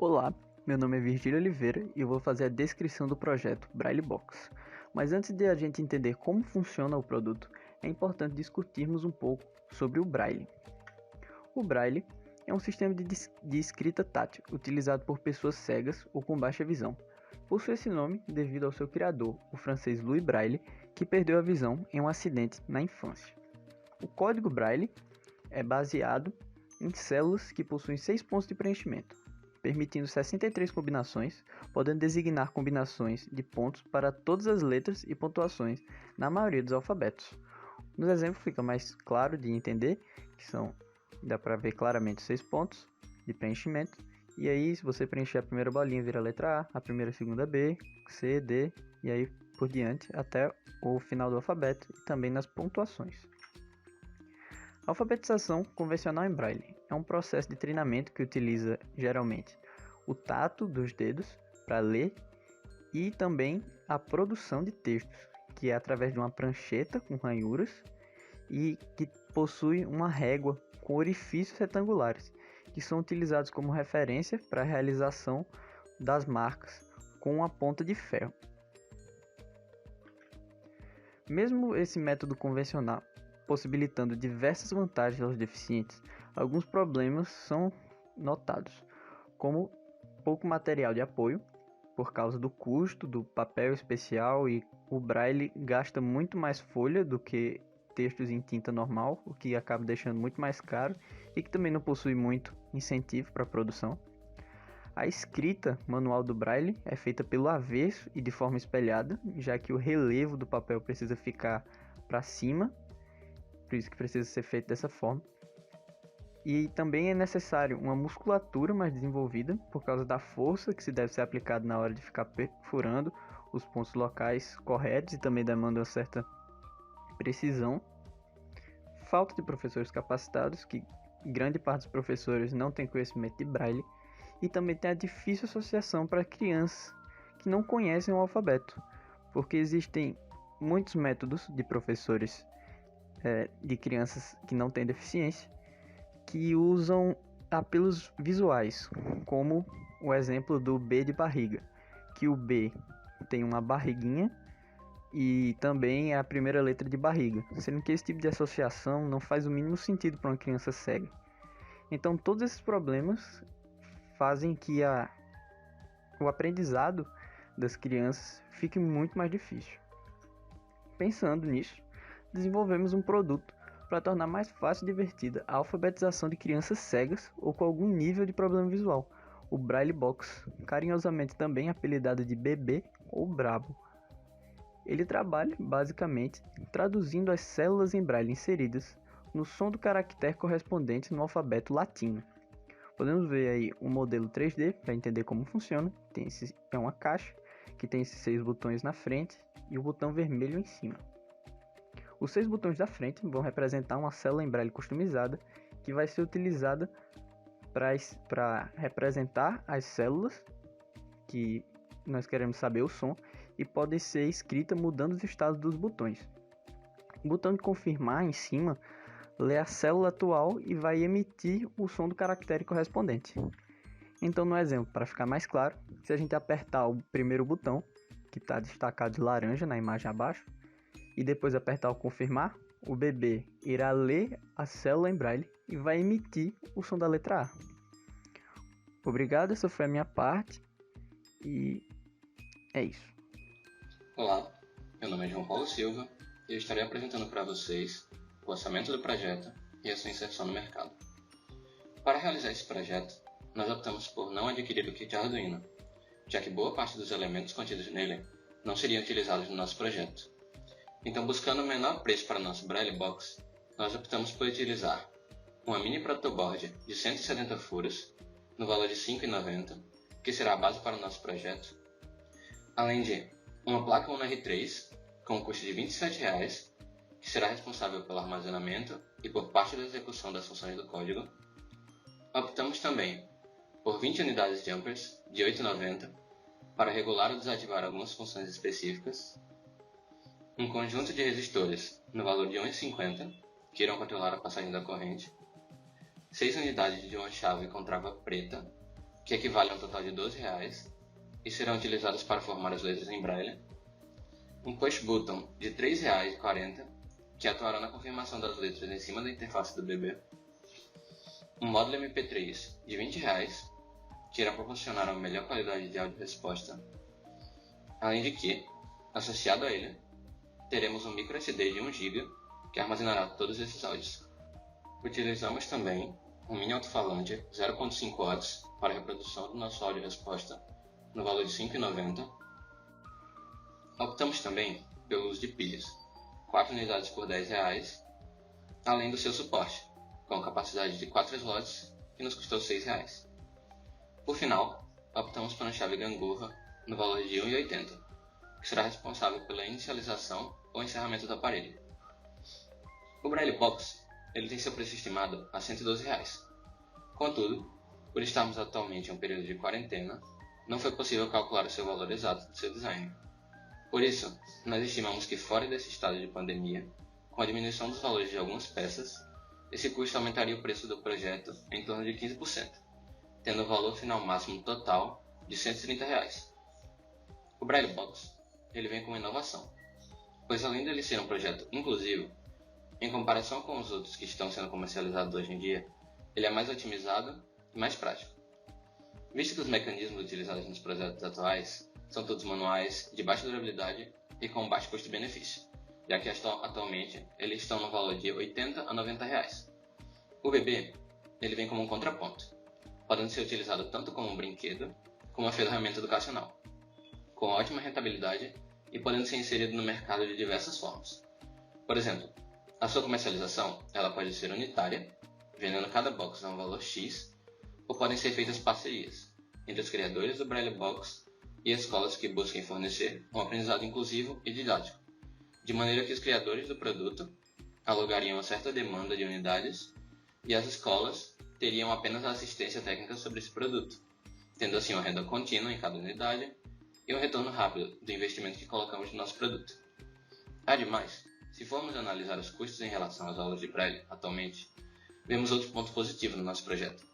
Olá, meu nome é Virgílio Oliveira e eu vou fazer a descrição do projeto Braille Box. Mas antes de a gente entender como funciona o produto, é importante discutirmos um pouco sobre o Braille. O Braille é um sistema de escrita tátil utilizado por pessoas cegas ou com baixa visão. Possui esse nome devido ao seu criador, o francês Louis Braille, que perdeu a visão em um acidente na infância. O código Braille é baseado em células que possuem 6 pontos de preenchimento, permitindo 63 combinações, podendo designar combinações de pontos para todas as letras e pontuações na maioria dos alfabetos. Nos exemplos fica mais claro de entender, dá para ver claramente 6 pontos de preenchimento, e aí se você preencher a primeira bolinha vira a letra A, a primeira e segunda B, C, D, e aí por diante até o final do alfabeto e também nas pontuações. A alfabetização convencional em Braille é um processo de treinamento que utiliza geralmente o tato dos dedos para ler e também a produção de textos, que é através de uma prancheta com ranhuras e que possui uma régua com orifícios retangulares, que são utilizados como referência para a realização das marcas com a ponta de ferro. Mesmo esse método convencional possibilitando diversas vantagens aos deficientes, alguns problemas são notados, como pouco material de apoio, por causa do custo do papel especial, e o Braille gasta muito mais folha do que textos em tinta normal, o que acaba deixando muito mais caro e que também não possui muito incentivo para a produção. A escrita manual do Braille é feita pelo avesso e de forma espelhada, já que o relevo do papel precisa ficar para cima, por isso que precisa ser feito dessa forma. E também é necessário uma musculatura mais desenvolvida, por causa da força que se deve ser aplicada na hora de ficar perfurando os pontos locais corretos, e também demanda uma certa precisão. Falta de professores capacitados, que grande parte dos professores não tem conhecimento de Braille, e também tem a difícil associação para crianças que não conhecem o alfabeto, porque existem muitos métodos de professores de crianças que não têm deficiência, que usam apelos visuais, como o exemplo do B de barriga, que o B tem uma barriguinha e também é a primeira letra de barriga, sendo que esse tipo de associação não faz o mínimo sentido para uma criança cega. Então todos esses problemas fazem que o aprendizado das crianças fique muito mais difícil. Pensando nisso, desenvolvemos um produto para tornar mais fácil e divertida a alfabetização de crianças cegas ou com algum nível de problema visual, o Braille Box, carinhosamente também apelidado de Bebê ou Brabo. Ele trabalha, basicamente, traduzindo as células em Braille inseridas no som do caractere correspondente no alfabeto latino. Podemos ver aí um modelo 3D para entender como funciona. É uma caixa que tem esses 6 botões na frente e o botão vermelho em cima. Os 6 botões da frente vão representar uma célula em Braille customizada que vai ser utilizada para representar as células que nós queremos saber o som, e podem ser escritas mudando os estados dos botões. O botão de confirmar em cima lê a célula atual e vai emitir o som do caractere correspondente. Então, no exemplo, para ficar mais claro, se a gente apertar o primeiro botão, que está destacado de laranja na imagem abaixo, e depois apertar o confirmar, o bebê irá ler a célula em Braille e vai emitir o som da letra A. Obrigado, essa foi a minha parte e é isso. Olá, meu nome é João Paulo Silva e eu estarei apresentando para vocês o orçamento do projeto e a sua inserção no mercado. Para realizar esse projeto, nós optamos por não adquirir o kit Arduino, já que boa parte dos elementos contidos nele não seriam utilizados no nosso projeto. Então, buscando o menor preço para o nosso Braille Box, nós optamos por utilizar uma mini protoboard de 170 furos, no valor de R$ 5,90, que será a base para o nosso projeto, além de uma placa Uno R3, com um custo de R$ 27,00, que será responsável pelo armazenamento e por parte da execução das funções do código. Optamos também por 20 unidades jumpers de R$ 8,90, para regular ou desativar algumas funções específicas, um conjunto de resistores no valor de R$ 1,50, que irão controlar a passagem da corrente, 6 unidades de uma chave com trava preta, que equivale a um total de R$12 e serão utilizados para formar as letras em braille, um push button de R$3,40, que atuará na confirmação das letras em cima da interface do bebê, um módulo MP3 de R$20, que irá proporcionar uma melhor qualidade de áudio resposta, além de que, associado a ele, teremos um micro SD de 1 GB que armazenará todos esses áudios. Utilizamos também um mini alto-falante 0.5 watts para a reprodução do nosso áudio resposta no valor de R$ 5,90. Optamos também pelo uso de pilhas, 4 unidades por R$10, além do seu suporte, com capacidade de 4 slots, que nos custou R$6. Por final, optamos por uma chave gangorra no valor de R$ 1,80, que será responsável pela inicialização ou encerramento do aparelho. O Braille Box ele tem seu preço estimado a R$ 112. Contudo, por estarmos atualmente em um período de quarentena, não foi possível calcular o seu valor exato do seu design. Por isso, nós estimamos que fora desse estado de pandemia, com a diminuição dos valores de algumas peças, esse custo aumentaria o preço do projeto em torno de 15%, tendo o valor final máximo total de R$ 130. O Braille Box ele vem com uma inovação, pois além de ele ser um projeto inclusivo, em comparação com os outros que estão sendo comercializados hoje em dia, ele é mais otimizado e mais prático. Visto que os mecanismos utilizados nos projetos atuais são todos manuais, de baixa durabilidade e com baixo custo-benefício, já que atualmente eles estão no valor de R$ 80 a R$ 90. O bebê ele vem como um contraponto, podendo ser utilizado tanto como um brinquedo como uma ferramenta educacional, com ótima rentabilidade e podendo ser inserido no mercado de diversas formas. Por exemplo, a sua comercialização ela pode ser unitária, vendendo cada box a um valor X, ou podem ser feitas parcerias entre os criadores do Braille Box e escolas que busquem fornecer um aprendizado inclusivo e didático, de maneira que os criadores do produto alugariam uma certa demanda de unidades e as escolas teriam apenas a assistência técnica sobre esse produto, tendo assim uma renda contínua em cada unidade e um retorno rápido do investimento que colocamos no nosso produto. Ademais, se formos analisar os custos em relação às aulas de Braille atualmente, vemos outro ponto positivo no nosso projeto,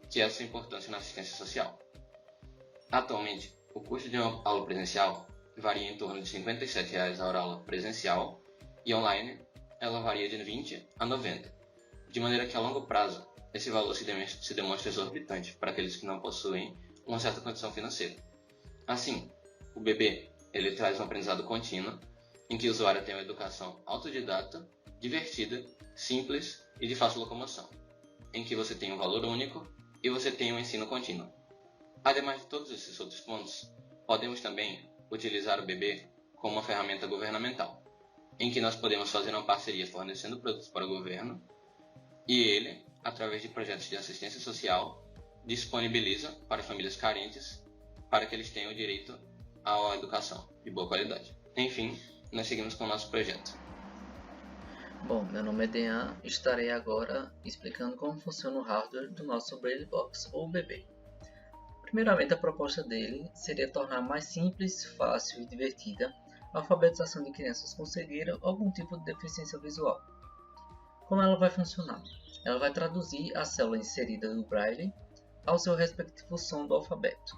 que é a sua importância na assistência social. Atualmente, o custo de uma aula presencial varia em torno de R$ 57 a hora-aula presencial e online ela varia de 20 a 90, de maneira que a longo prazo esse valor se demonstra exorbitante para aqueles que não possuem uma certa condição financeira. Assim, o bebê ele traz um aprendizado contínuo em que o usuário tem uma educação autodidata, divertida, simples e de fácil locomoção, em que você tem um valor único e você tem um ensino contínuo. Ademais de todos esses outros pontos, podemos também utilizar o bebê como uma ferramenta governamental, em que nós podemos fazer uma parceria fornecendo produtos para o governo e ele, através de projetos de assistência social, disponibiliza para famílias carentes para que eles tenham o direito à educação de boa qualidade. Enfim, nós seguimos com o nosso projeto. Bom, meu nome é Dean e estarei agora explicando como funciona o hardware do nosso Braille Box ou bebê. Primeiramente, a proposta dele seria tornar mais simples, fácil e divertida a alfabetização de crianças com cegueira ou algum tipo de deficiência visual. Como ela vai funcionar? Ela vai traduzir a célula inserida do Braille ao seu respectivo som do alfabeto.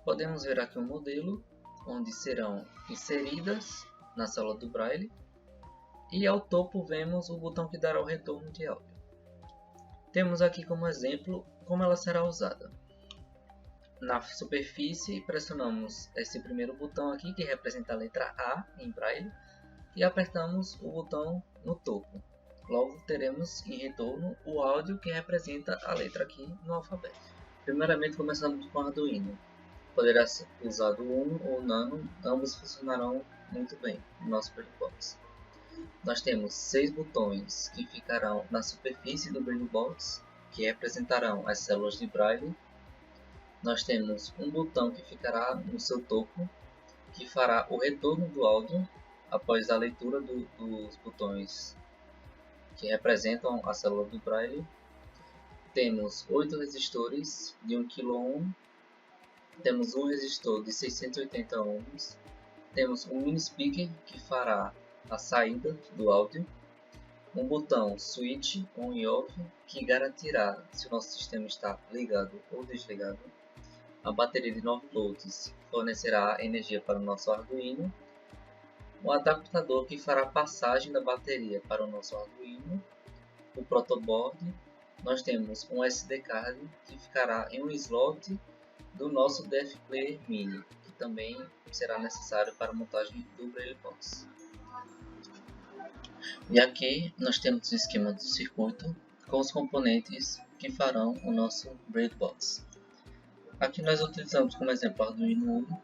Podemos ver aqui um modelo onde serão inseridas na célula do Braille e ao topo vemos o botão que dará o retorno de áudio. Temos aqui como exemplo como ela será usada. Na superfície pressionamos esse primeiro botão aqui que representa a letra A em Braille e apertamos o botão no topo. Logo teremos em retorno o áudio que representa a letra aqui no alfabeto. Primeiramente começamos com o Arduino. Poderá ser usado o Uno ou o Nano, ambos funcionarão muito bem no nosso Braille Box. Nós temos 6 botões que ficarão na superfície do Braille Box, que representarão as células de Braille. Nós temos um botão que ficará no seu topo, que fará o retorno do áudio após a leitura dos botões que representam a célula do Braille. Temos 8 resistores de 1 kΩ, temos um resistor de 680 ohms, temos um mini speaker que fará a saída do áudio, um botão Switch On e Off que garantirá se o nosso sistema está ligado ou desligado. A bateria de 9 volts fornecerá energia para o nosso Arduino. Um adaptador que fará a passagem da bateria para o nosso Arduino. O protoboard. Nós temos um SD card que ficará em um slot do nosso DF Player Mini, que também será necessário para a montagem do BrailleBox. E aqui nós temos o esquema do circuito com os componentes que farão o nosso BrailleBox. Aqui nós utilizamos como exemplo o Arduino Uno,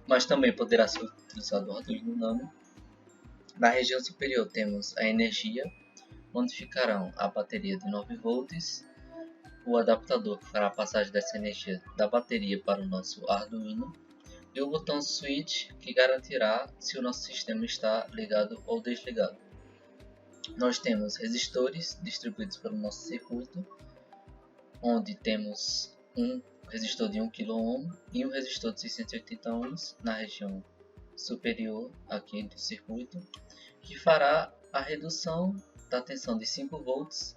mas também poderá ser utilizado o Arduino Nano. Na região superior temos a energia, onde ficarão a bateria de 9 volts, o adaptador que fará a passagem dessa energia da bateria para o nosso Arduino e o botão Switch que garantirá se o nosso sistema está ligado ou desligado. Nós temos resistores distribuídos pelo nosso circuito, onde temos um resistor de 1 kΩ e um resistor de 680 ohms na região superior aqui do circuito, que fará a redução da tensão de 5 volts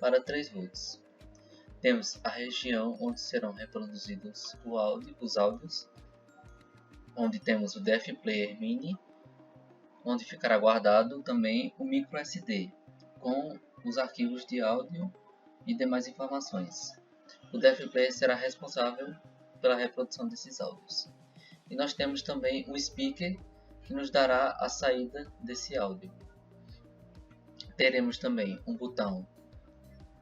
para 3 volts. Temos a região onde serão reproduzidos os áudios, onde temos o DF Player Mini, onde ficará guardado também o micro SD com os arquivos de áudio e demais informações. O DF Player será responsável pela reprodução desses áudios. E nós temos também o speaker que nos dará a saída desse áudio. Teremos também um botão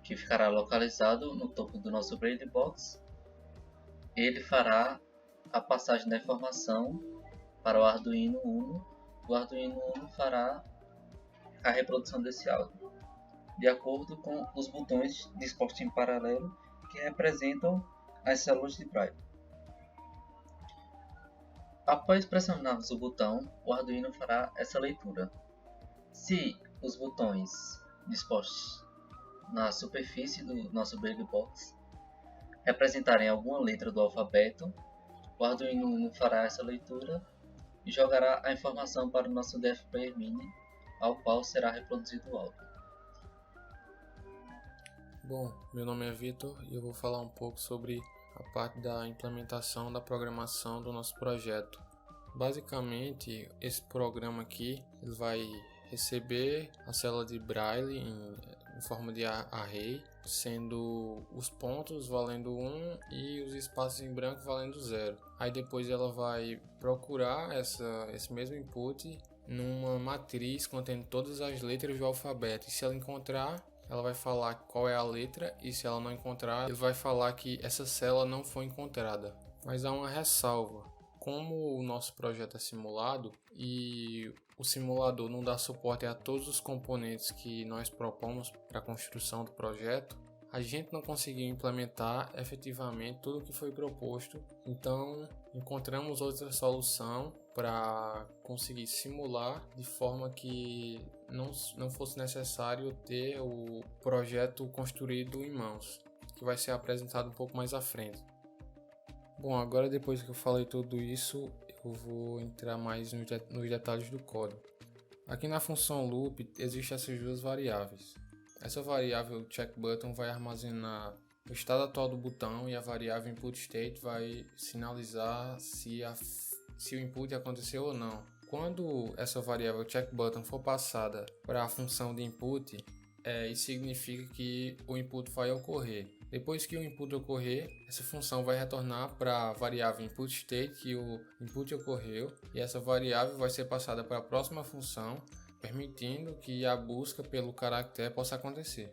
que ficará localizado no topo do nosso BrailleBox. Ele fará a passagem da informação para o Arduino Uno. O Arduino Uno fará a reprodução desse áudio, de acordo com os botões dispostos em paralelo que representam as células de Braille. Após pressionarmos o botão, o Arduino fará essa leitura. Se os botões dispostos na superfície do nosso BrailleBox representarem alguma letra do alfabeto, o Arduino Uno fará essa leitura e jogará a informação para o nosso DF Player Mini, ao qual será reproduzido o áudio. Bom, meu nome é Vitor e eu vou falar um pouco sobre a parte da implementação da programação do nosso projeto. Basicamente, esse programa aqui ele vai receber a célula de Braille em forma de array, sendo os pontos valendo 1 e os espaços em branco valendo 0. Aí depois ela vai procurar esse mesmo input numa matriz contendo todas as letras do alfabeto. E se ela encontrar, ela vai falar qual é a letra, e se ela não encontrar, ele vai falar que essa célula não foi encontrada. Mas há uma ressalva. Como o nosso projeto é simulado e o simulador não dá suporte a todos os componentes que nós propomos para a construção do projeto, a gente não conseguiu implementar efetivamente tudo o que foi proposto. Então, encontramos outra solução para conseguir simular de forma que não fosse necessário ter o projeto construído em mãos, que vai ser apresentado um pouco mais à frente. Bom, agora depois que eu falei tudo isso, eu vou entrar mais nos detalhes do código. Aqui na função loop existem essas duas variáveis. Essa variável checkButton vai armazenar o estado atual do botão e a variável inputState vai sinalizar se o input aconteceu ou não. Quando essa variável checkButton for passada para a função de input, isso significa que o input vai ocorrer. Depois que o input ocorrer, essa função vai retornar para a variável inputState que o input ocorreu, e essa variável vai ser passada para a próxima função, permitindo que a busca pelo caractere possa acontecer.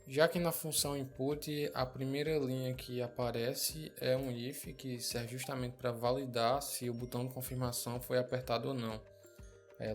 Já que na função input, a primeira linha que aparece é um if, que serve justamente para validar se o botão de confirmação foi apertado ou não.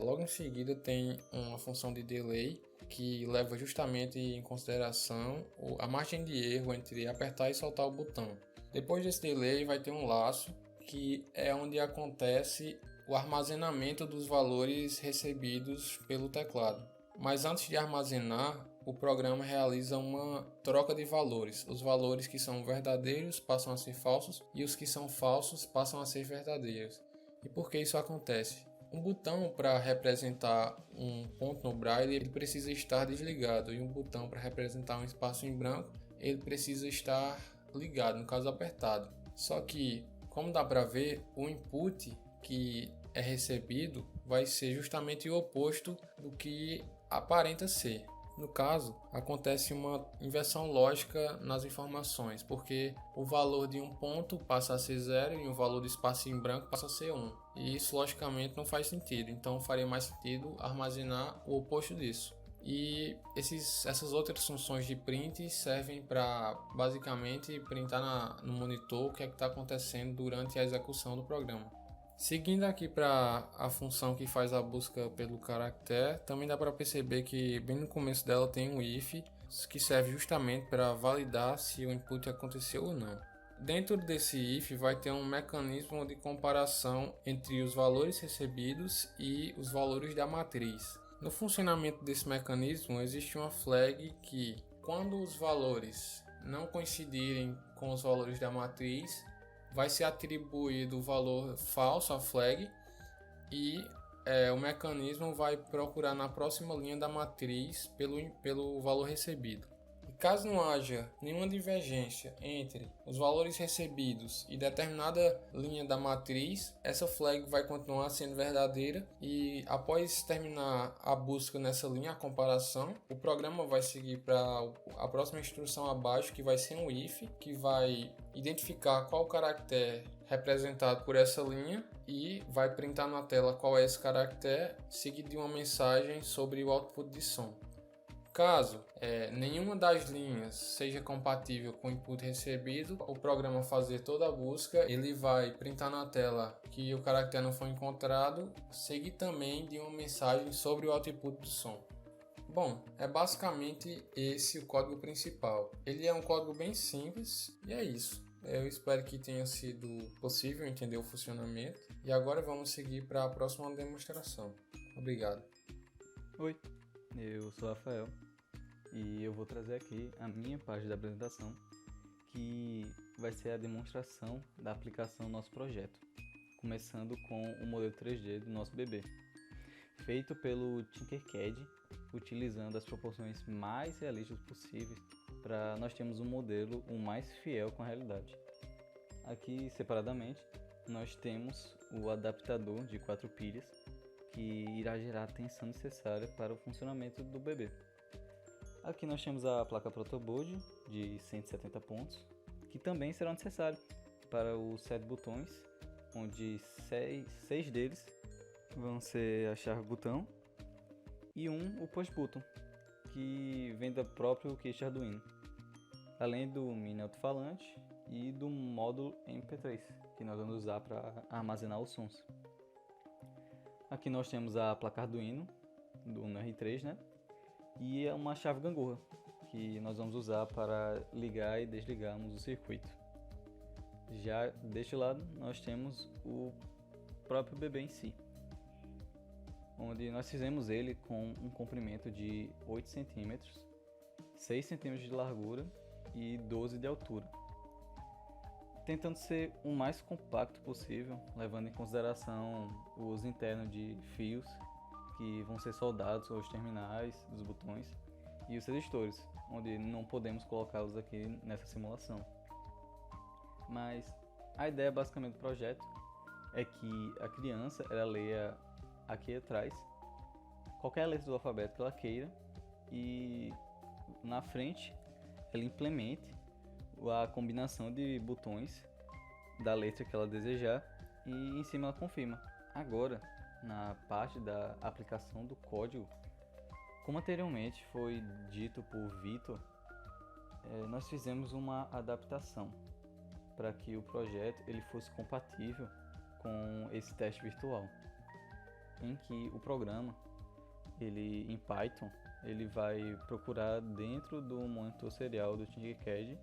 Logo em seguida tem uma função de delay, que leva justamente em consideração a margem de erro entre apertar e soltar o botão. Depois desse delay vai ter um laço, que é onde acontece o armazenamento dos valores recebidos pelo teclado. Mas antes de armazenar, o programa realiza uma troca de valores. Os valores que são verdadeiros passam a ser falsos e os que são falsos passam a ser verdadeiros. E por que isso acontece? Um botão para representar um ponto no Braille ele precisa estar desligado, e um botão para representar um espaço em branco ele precisa estar ligado, no caso apertado. Só que, como dá para ver, o input que é recebido vai ser justamente o oposto do que aparenta ser. No caso, acontece uma inversão lógica nas informações, porque o valor de um ponto passa a ser 0 e o valor do espaço em branco passa a ser 1. E isso, logicamente, não faz sentido. Então, faria mais sentido armazenar o oposto disso. E essas outras funções de print servem para, basicamente, printar no monitor o que é que está acontecendo durante a execução do programa. Seguindo aqui para a função que faz a busca pelo caractere, também dá para perceber que bem no começo dela tem um if, que serve justamente para validar se o input aconteceu ou não. Dentro desse if vai ter um mecanismo de comparação entre os valores recebidos e os valores da matriz. No funcionamento desse mecanismo existe uma flag que, quando os valores não coincidirem com os valores da matriz, vai ser atribuído o valor falso à flag e o mecanismo vai procurar na próxima linha da matriz pelo valor recebido. E caso não haja nenhuma divergência entre os valores recebidos e determinada linha da matriz, essa flag vai continuar sendo verdadeira e após terminar a busca nessa linha, a comparação, o programa vai seguir para a próxima instrução abaixo, que vai ser um if, que vai identificar qual caractere representado por essa linha e vai printar na tela qual é esse caractere, seguido de uma mensagem sobre o output de som. Caso nenhuma das linhas seja compatível com o input recebido, o programa fazer toda a busca, ele vai printar na tela que o caractere não foi encontrado, seguir também de uma mensagem sobre o output do som. Bom, é basicamente esse o código principal. Ele é um código bem simples e é isso. Eu espero que tenha sido possível entender o funcionamento e agora vamos seguir para a próxima demonstração. Obrigado. Oi, eu sou o Rafael e eu vou trazer aqui a minha parte da apresentação, que vai ser a demonstração da aplicação do nosso projeto, começando com o modelo 3D do nosso bebê, feito pelo Tinkercad, utilizando as proporções mais realistas possíveis para nós termos um modelo o mais fiel com a realidade. Aqui, separadamente, nós temos o adaptador de 4 pilhas, que irá gerar a tensão necessária para o funcionamento do bebê. Aqui nós temos a placa protoboard de 170 pontos, que também serão necessários para os 7 botões, onde 6 deles vão ser a chave botão e o push button, que vem do próprio kit Arduino, além do mini alto-falante e do módulo MP3, que nós vamos usar para armazenar os sons. Aqui nós temos a placa Arduino do R3, né? E uma chave gangorra, que nós vamos usar para ligar e desligarmos o circuito. Já deste lado nós temos o próprio bebê em si, onde nós fizemos ele com um comprimento de 8 cm, 6 cm de largura e 12 de altura, tentando ser o mais compacto possível, levando em consideração o uso interno de fios que vão ser soldados aos terminais dos botões e os resistores, onde não podemos colocá-los aqui nessa simulação. Mas a ideia basicamente do projeto é que a criança ela leia aqui atrás qualquer letra do alfabeto que ela queira e na frente ela implemente a combinação de botões da letra que ela desejar e em cima ela confirma. Agora, na parte da aplicação do código, como anteriormente foi dito por Vitor, nós fizemos uma adaptação para que o projeto ele fosse compatível com esse teste virtual, em que o programa em Python ele vai procurar dentro do monitor serial do Tinkercad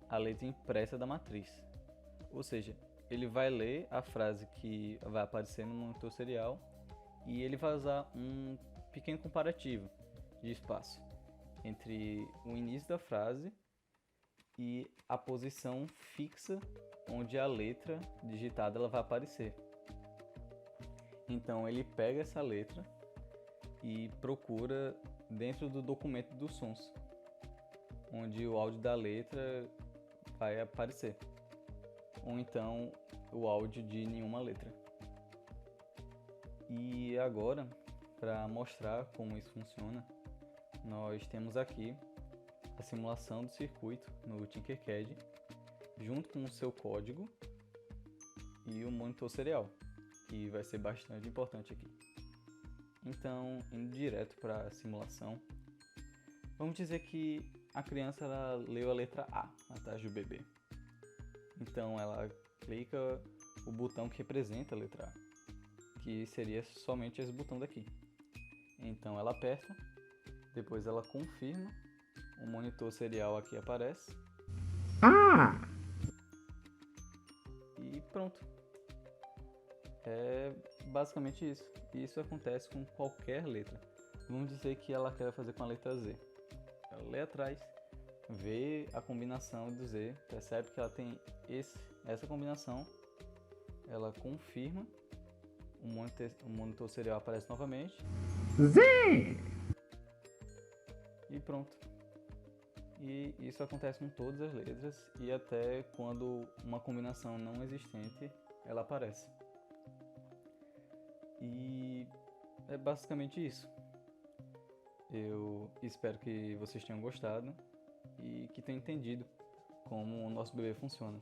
a letra impressa da matriz, ou seja, ele vai ler a frase que vai aparecer no monitor serial e ele vai usar um pequeno comparativo de espaço entre o início da frase e a posição fixa onde a letra digitada ela vai aparecer. Então ele pega essa letra e procura dentro do documento dos sons, onde o áudio da letra vai aparecer, ou então o áudio de nenhuma letra. E agora, para mostrar como isso funciona, nós temos aqui a simulação do circuito no Tinkercad, junto com o seu código e o monitor serial, que vai ser bastante importante aqui. Então, indo direto para a simulação, vamos dizer que a criança ela leu a letra A atrás do bebê. Então ela clica o botão que representa a letra A, que seria somente esse botão daqui. Então ela aperta, depois ela confirma, o monitor serial aqui aparece. E pronto. É basicamente isso. E isso acontece com qualquer letra. Vamos dizer que ela quer fazer com a letra Z. Ela lê atrás, vê a combinação do Z, percebe que ela tem essa combinação, ela confirma, o monitor serial aparece novamente. Z! E pronto. E isso acontece com todas as letras e até quando uma combinação não existente, ela aparece. E é basicamente isso. Eu espero que vocês tenham gostado e que tenham entendido como o nosso bebê funciona.